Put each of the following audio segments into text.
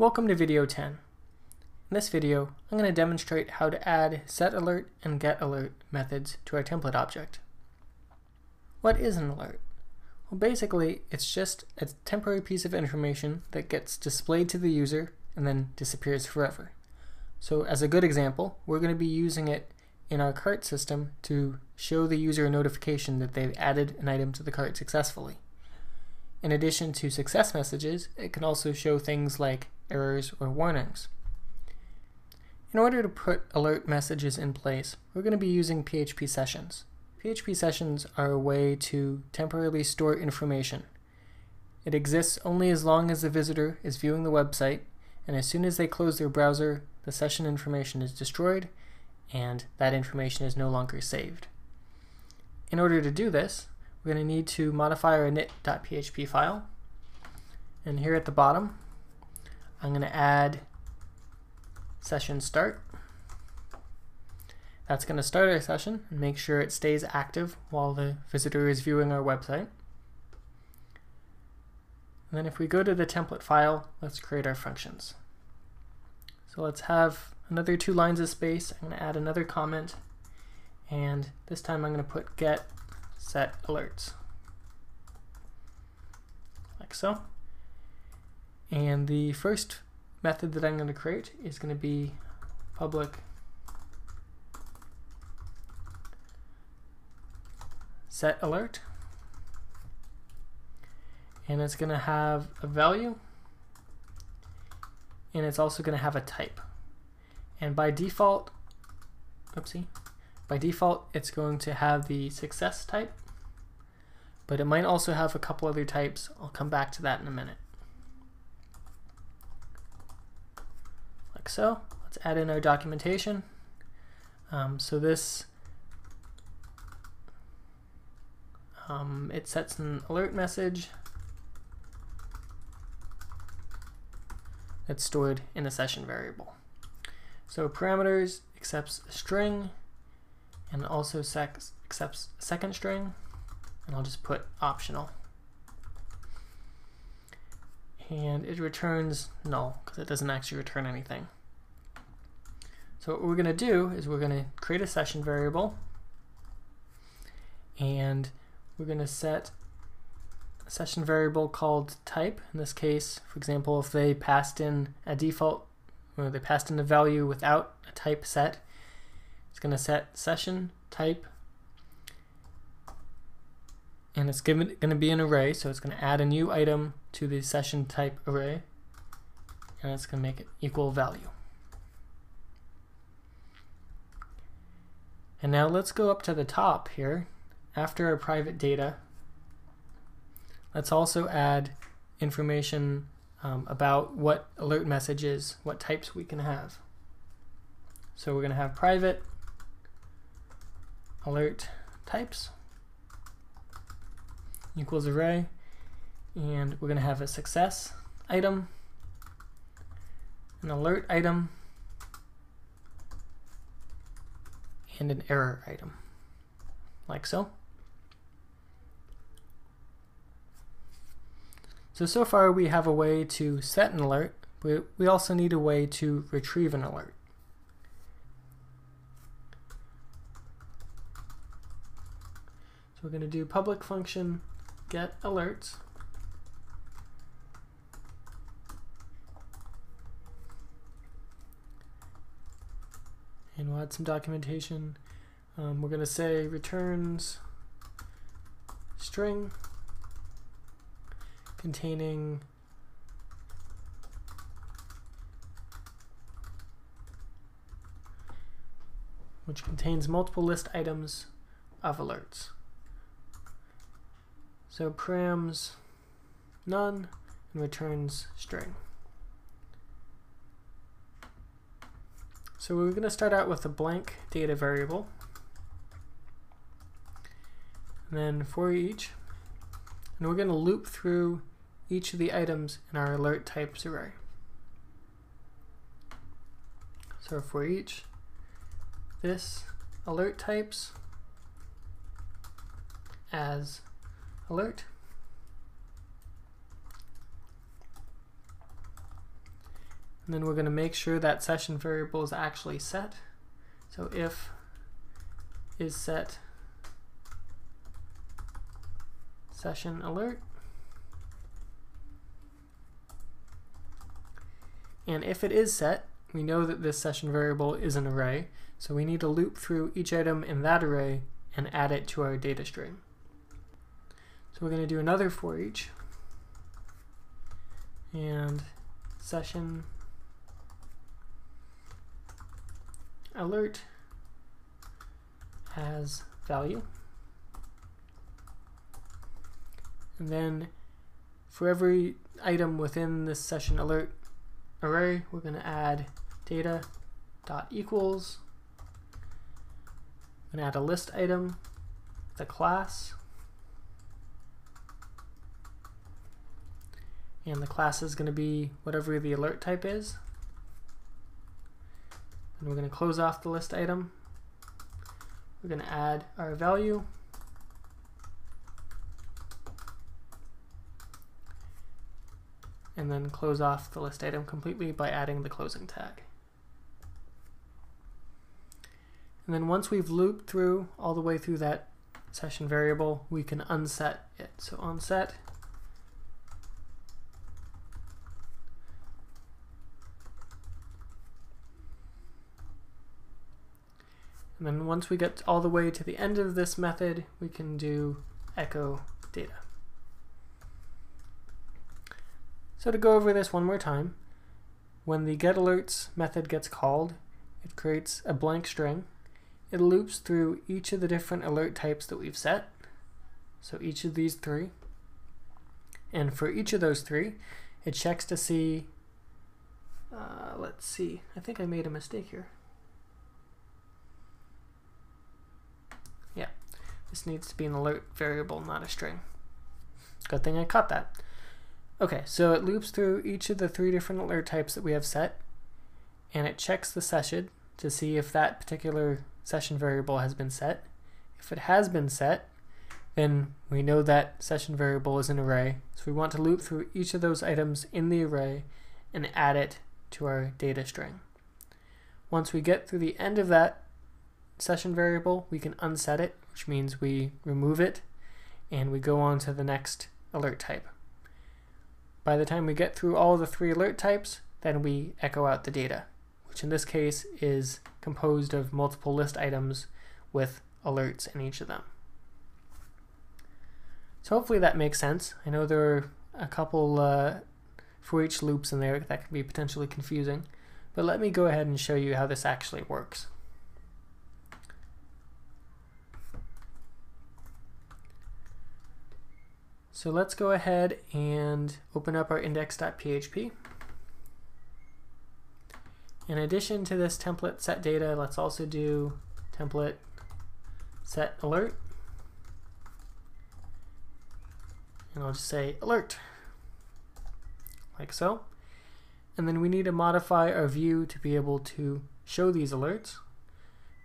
Welcome to video 10. In this video, I'm going to demonstrate how to add setAlert and getAlert methods to our template object. What is an alert? Well, basically, it's just a temporary piece of information that gets displayed to the user and then disappears forever. So as a good example, we're going to be using it in our cart system to show the user a notification that they've added an item to the cart successfully. In addition to success messages, it can also show things like errors or warnings. In order to put alert messages in place, we're going to be using PHP sessions. PHP sessions are a way to temporarily store information. It exists only as long as the visitor is viewing the website, and as soon as they close their browser, the session information is destroyed, and that information is no longer saved. In order to do this, we're going to need to modify our init.php file, and here at the bottom I'm going to add session start. That's going to start our session and make sure it stays active while the visitor is viewing our website. And then if we go to the template file, let's create our functions. So let's have another 2 lines of space. I'm going to add another comment, and this time I'm going to put get set alerts, like so. And the first method that I'm going to create is going to be public set alert, and it's going to have a value, and it's also going to have a type. And by default, it's going to have the success type, but it might also have a couple other types. I'll come back to that in a minute. Like so. Let's add in our documentation. So this it sets an alert message that's stored in a session variable. So parameters accepts a string and also accepts a second string, and I'll just put optional. And it returns null because it doesn't actually return anything. So what we're going to do is we're going to create a session variable, and we're going to set a session variable called type. In this case, for example, if they passed in a default, or they passed in a value without a type set, it's going to set session type, and it's going to be an array, so it's going to add a new item to the session type array, and it's going to make it equal value. And now let's go up to the top here. After our private data, let's also add information about what alert messages, what types we can have. So we're going to have private alert types equals array, and we're going to have a success item, an alert item, and an error item, like so. So far we have a way to set an alert, but we also need a way to retrieve an alert. So we're going to do public function get alerts, and we'll add some documentation. We're going to say returns string containing which contains multiple list items of alerts. So params none and returns string. So we're going to start out with a blank data variable, and then for each, and we're going to loop through each of the items in our alert types array. So for each, this alert types as alert, And then we're going to make sure that session variable is actually set. So if is set session alert. And if it is set, we know that this session variable is an array, so we need to loop through each item in that array and add it to our data string. So we're going to do another for each, and session alert has value. And then for every item within this session alert array, we're going to add data.equals. I'm going to add a list item, the class, and the class is going to be whatever the alert type is. And we're going to close off the list item. We're going to add our value. And then close off the list item completely by adding the closing tag. And then once we've looped through all the way through that session variable, we can unset it. So onset and then once we get all the way to the end of this method, we can do echo data. So to go over this one more time, when the getAlerts method gets called, it creates a blank string. It loops through each of the different alert types that we've set, so each of these three. And for each of those three, it checks to see, let's see, I think I made a mistake here. Yeah, this needs to be an alert variable, not a string. Good thing I caught that. Okay, so it loops through each of the three different alert types that we have set, and it checks the session to see if that particular session variable has been set. If it has been set, then we know that session variable is an array, so we want to loop through each of those items in the array and add it to our data string. Once we get through the end of that session variable, we can unset it, which means we remove it and we go on to the next alert type. By the time we get through all the three alert types, then we echo out the data, which in this case is composed of multiple list items with alerts in each of them. So hopefully that makes sense. I know there are a couple for each loops in there that can be potentially confusing, but let me go ahead and show you how this actually works. So let's go ahead and open up our index.php. In addition to this template set data, let's also do template set alert. And I'll just say alert, like so. And then we need to modify our view to be able to show these alerts.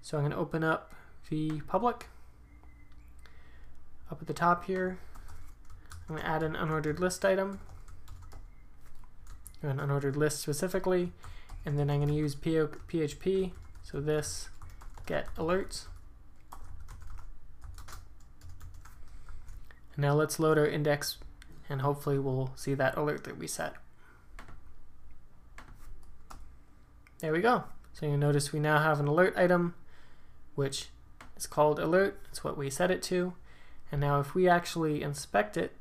So I'm going to open up vPublic. Up at the top here, I'm going to add an unordered list item, or an unordered list specifically, and then I'm going to use PHP, so this get alerts. And now let's load our index, and hopefully we'll see that alert that we set. There we go. So you notice we now have an alert item, which is called alert. It's what we set it to. And now if we actually inspect it,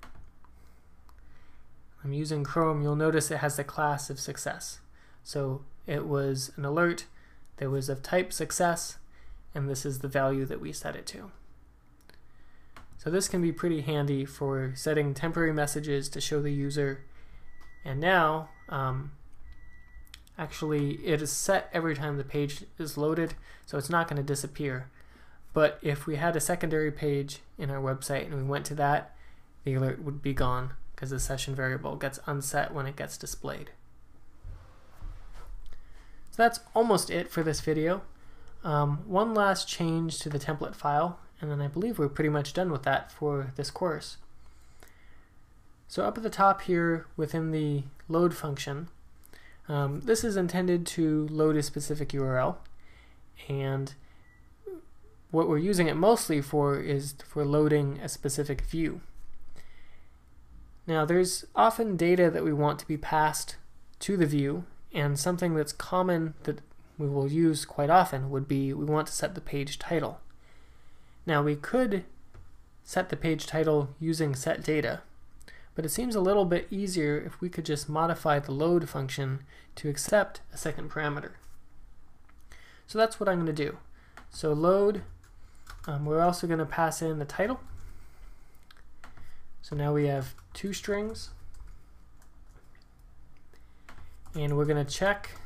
I'm using Chrome, you'll notice it has the class of success. So it was an alert that was of type success, and this is the value that we set it to. So this can be pretty handy for setting temporary messages to show the user. And now, actually it is set every time the page is loaded, so it's not going to disappear. But if we had a secondary page in our website and we went to that, the alert would be gone, because the session variable gets unset when it gets displayed. So that's almost it for this video. One last change to the template file, and then I believe we're pretty much done with that for this course. So up at the top here within the load function, This is intended to load a specific URL, and what we're using it mostly for is for loading a specific view. Now there's often data that we want to be passed to the view, and something that's common that we will use quite often would be we want to set the page title. Now we could set the page title using setData, but it seems a little bit easier if we could just modify the load function to accept a second parameter. So that's what I'm going to do. So load, we're also going to pass in the title. So now we have 2 strings, and we're going to check.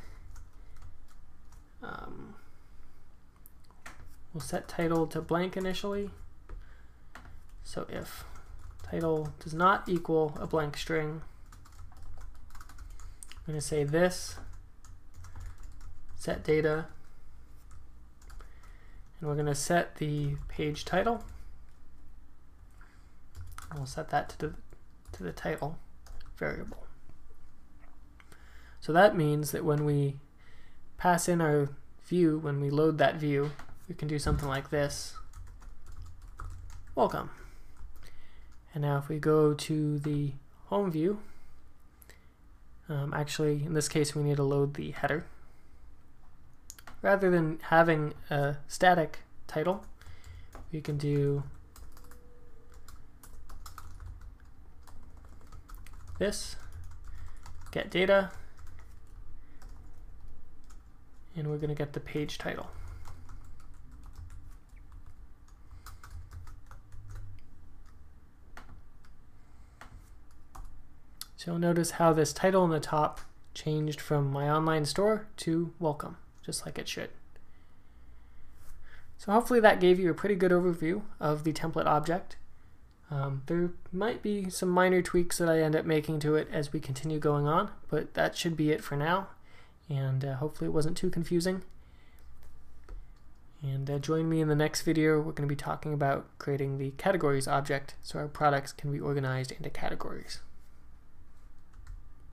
We'll set title to blank initially. So if title does not equal a blank string, I'm going to say this setData, and we're going to set the page title. We'll set that to the title variable. So that means that when we pass in our view, when we load that view, we can do something like this. Welcome. And now if we go to the home view, actually in this case we need to load the header. Rather than having a static title, we can do this, get data, and we're going to get the page title. So you'll notice how this title in the top changed from my online store to welcome, just like it should. So hopefully that gave you a pretty good overview of the template object. There might be some minor tweaks that I end up making to it as we continue going on, but that should be it for now, and hopefully it wasn't too confusing. And join me in the next video. We're going to be talking about creating the categories object so our products can be organized into categories.